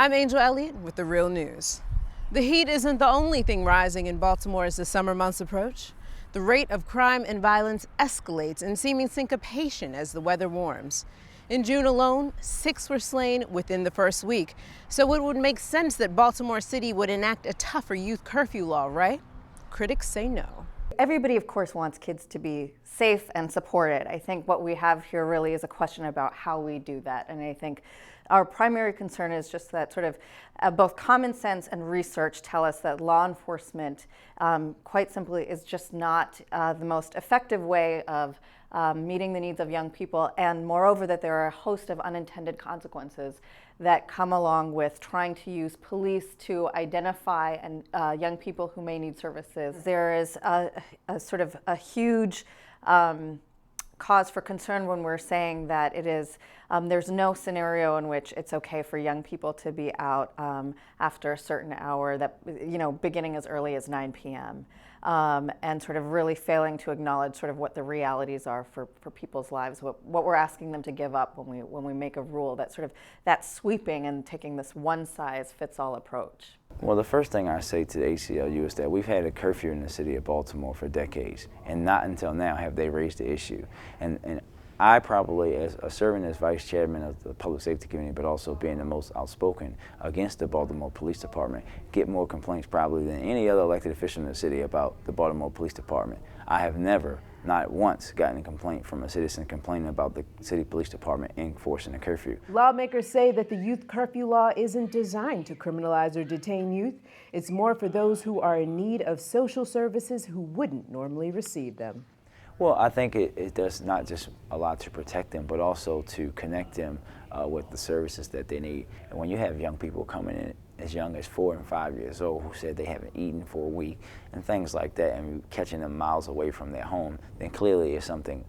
I'm Angel Elliott with The Real News. The heat isn't the only thing rising in Baltimore as the summer months approach. The rate of crime and violence escalates in seeming syncopation as the weather warms. In June alone, 6 were slain within the first week. So it would make sense that Baltimore City would enact a tougher youth curfew law, right? Critics say no. Everybody, of course, wants kids to be safe and supported. I think what we have here really is a question about how we do that. And I think our primary concern is just that sort of both common sense and research tell us that law enforcement, quite simply, is just not the most effective way of meeting the needs of young people, and moreover that there are a host of unintended consequences that come along with trying to use police to identify young people who may need services. There is a sort of a huge cause for concern when we're saying that it is there's no scenario in which it's okay for young people to be out after a certain hour, that beginning as early as 9 p.m. And sort of really failing to acknowledge sort of what the realities are for people's lives, what we're asking them to give up when we make a rule that's sweeping and taking this one-size-fits-all approach. Well, the first thing I say to the ACLU is that we've had a curfew in the city of Baltimore for decades, and not until now have they raised the issue. And I probably, as serving as vice chairman of the public safety committee, but also being the most outspoken against the Baltimore Police Department, get more complaints probably than any other elected official in the city about the Baltimore Police Department. I have never, not once, gotten a complaint from a citizen complaining about the city police department enforcing a curfew. Lawmakers say that the youth curfew law isn't designed to criminalize or detain youth. It's more for those who are in need of social services who wouldn't normally receive them. Well, I think it does not just a lot to protect them, but also to connect them with the services that they need. And when you have young people coming in as young as 4 and 5 years old who said they haven't eaten for a week and things like that, and catching them miles away from their home, then clearly there's something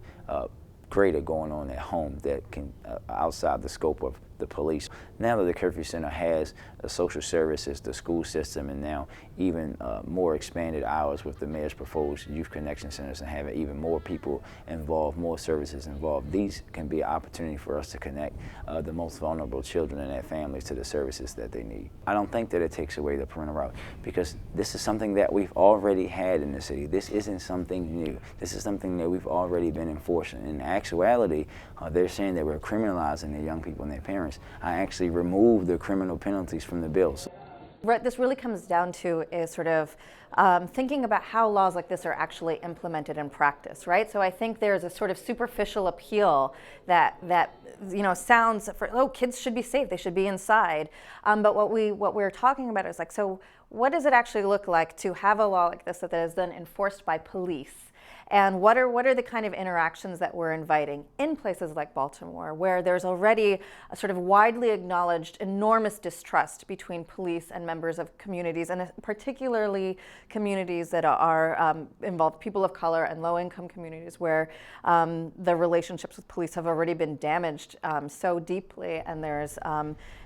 greater going on at home that can outside the scope of the police. Now that the Curfew Center has the social services, the school system, and now even more expanded hours with the mayor's proposed youth connection centers and having even more people involved, more services involved, these can be an opportunity for us to connect the most vulnerable children and their families to the services that they need. I don't think that it takes away the parental route, because this is something that we've already had in the city. This isn't something new. This is something that we've already been enforcing. In actuality, they're saying that we're criminalizing the young people and their parents. I actually removed the criminal penalties from the bills. What this really comes down to is sort of thinking about how laws like this are actually implemented in practice, right? So I think there's a sort of superficial appeal that sounds for, oh, kids should be safe, they should be inside. But what we're talking about is like, so what does it actually look like to have a law like this that is then enforced by police? And what are the kind of interactions that we're inviting in places like Baltimore, where there's already a sort of widely acknowledged enormous distrust between police and members of communities, and particularly communities that are involved people of color and low-income communities, where the relationships with police have already been damaged so deeply, and there's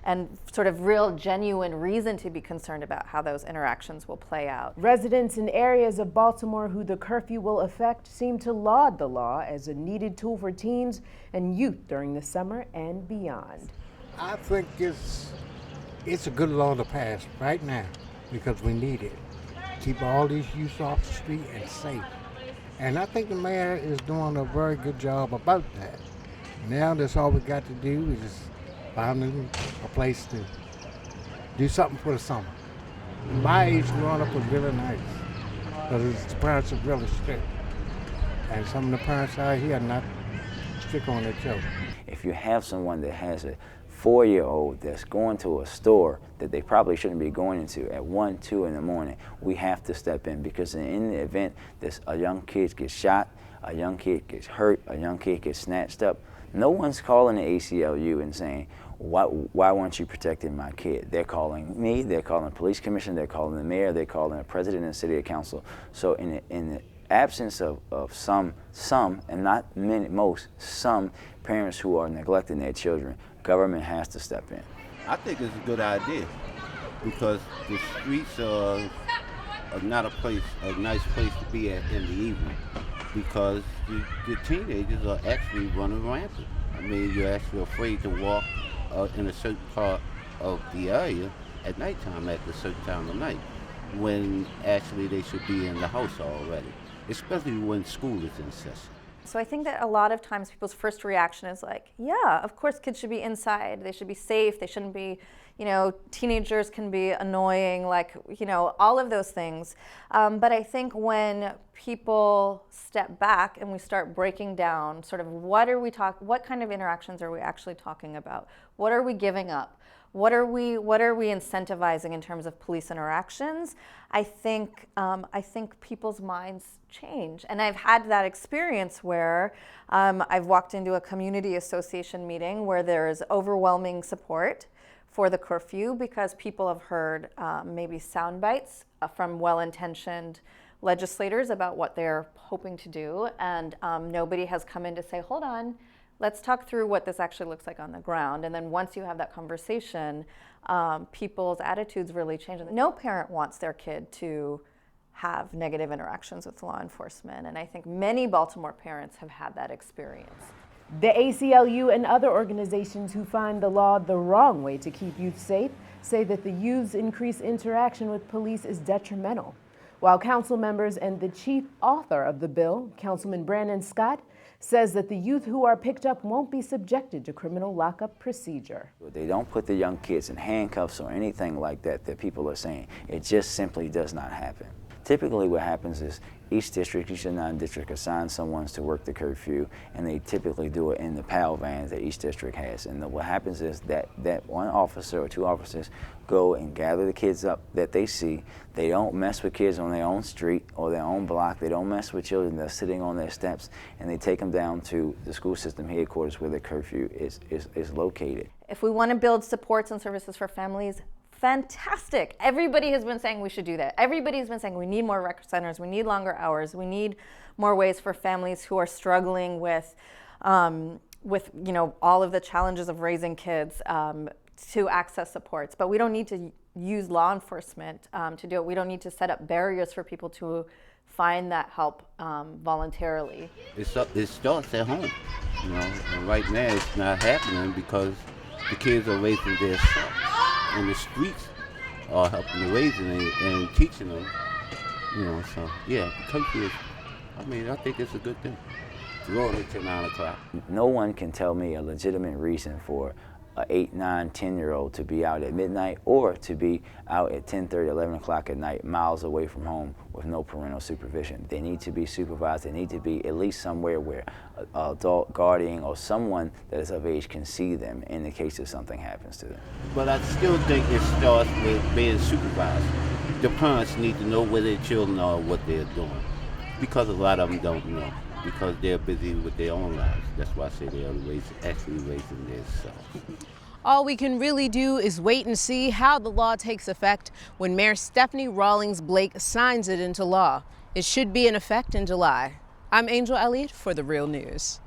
and sort of real genuine reason to be concerned about how those interactions will play out. Residents in areas of Baltimore who the curfew will affect seem to laud the law as a needed tool for teens and youth during the summer and beyond. I think it's a good law to pass right now because we need it. Keep all these youth off the street and safe. And I think the mayor is doing a very good job about that. Now that's all we got to do is just find them a place to do something for the summer. My age growing up was really nice because the parents are really strict. And some of the parents out here are not strict on their children. If you have someone that has a 4-year-old that's going to a store that they probably shouldn't be going into at 1, 2 in the morning, we have to step in, because in the event that a young kid gets shot, a young kid gets hurt, a young kid gets snatched up, no one's calling the ACLU and saying, why weren't you protecting my kid? They're calling me, they're calling the police commissioner, they're calling the mayor, they're calling the president and city council. So in the absence of some and not many, most, some parents who are neglecting their children, government has to step in. I think it's a good idea because the streets are not a nice place to be at in the evening, because the teenagers are actually running rampant. I mean, you're actually afraid to walk in a certain part of the area at nighttime, at a certain time of night, when actually they should be in the house already, especially when school is in session. So I think that a lot of times people's first reaction is like, yeah, of course kids should be inside. They should be safe. They shouldn't be, teenagers can be annoying, like, all of those things. But I think when people step back and we start breaking down sort of what kind of interactions are we actually talking about? What are we giving up? What are we incentivizing in terms of police interactions? I think people's minds change, and I've had that experience where I've walked into a community association meeting where there is overwhelming support for the curfew because people have heard maybe sound bites from well-intentioned legislators about what they're hoping to do, and nobody has come in to say, hold on, let's talk through what this actually looks like on the ground. And then once you have that conversation, people's attitudes really change. No parent wants their kid to have negative interactions with law enforcement, and I think many Baltimore parents have had that experience. The ACLU and other organizations who find the law the wrong way to keep youth safe say that the youth's increased interaction with police is detrimental. While council members and the chief author of the bill, Councilman Brandon Scott, says that the youth who are picked up won't be subjected to criminal lockup procedure. They don't put the young kids in handcuffs or anything like that people are saying. It just simply does not happen. Typically what happens is each district, each non-district assigns someone to work the curfew, and they typically do it in the PAL vans that each district has. And what happens is that one officer or two officers go and gather the kids up that they see. They don't mess with kids on their own street or their own block. They don't mess with children that are sitting on their steps, and they take them down to the school system headquarters where the curfew is located. If we want to build supports and services for families, fantastic. Everybody has been saying we should do that. Everybody has been saying we need more rec centers, we need longer hours, we need more ways for families who are struggling with all of the challenges of raising kids to access supports. But we don't need to use law enforcement to do it. We don't need to set up barriers for people to find that help voluntarily. It starts at home, and right now it's not happening because the kids are raising their self. And the streets are helping to raise them and teaching them, so yeah, the curfew is, I think it's a good thing. Rolling to 9 o'clock. No one can tell me a legitimate reason for an 8, 9, 10-year-old to be out at midnight or to be out at 10:30, 11 o'clock at night, miles away from home with no parental supervision. They need to be supervised. They need to be at least somewhere where an adult guardian or someone that is of age can see them in the case if something happens to them. But I still think it starts with being supervised. The parents need to know where their children are, what they're doing, because a lot of them don't know, because they're busy with their own lives. That's why I say they're actually raising themselves. All we can really do is wait and see how the law takes effect when Mayor Stephanie Rawlings Blake signs it into law. It should be in effect in July. I'm Angel Elliott for The Real News.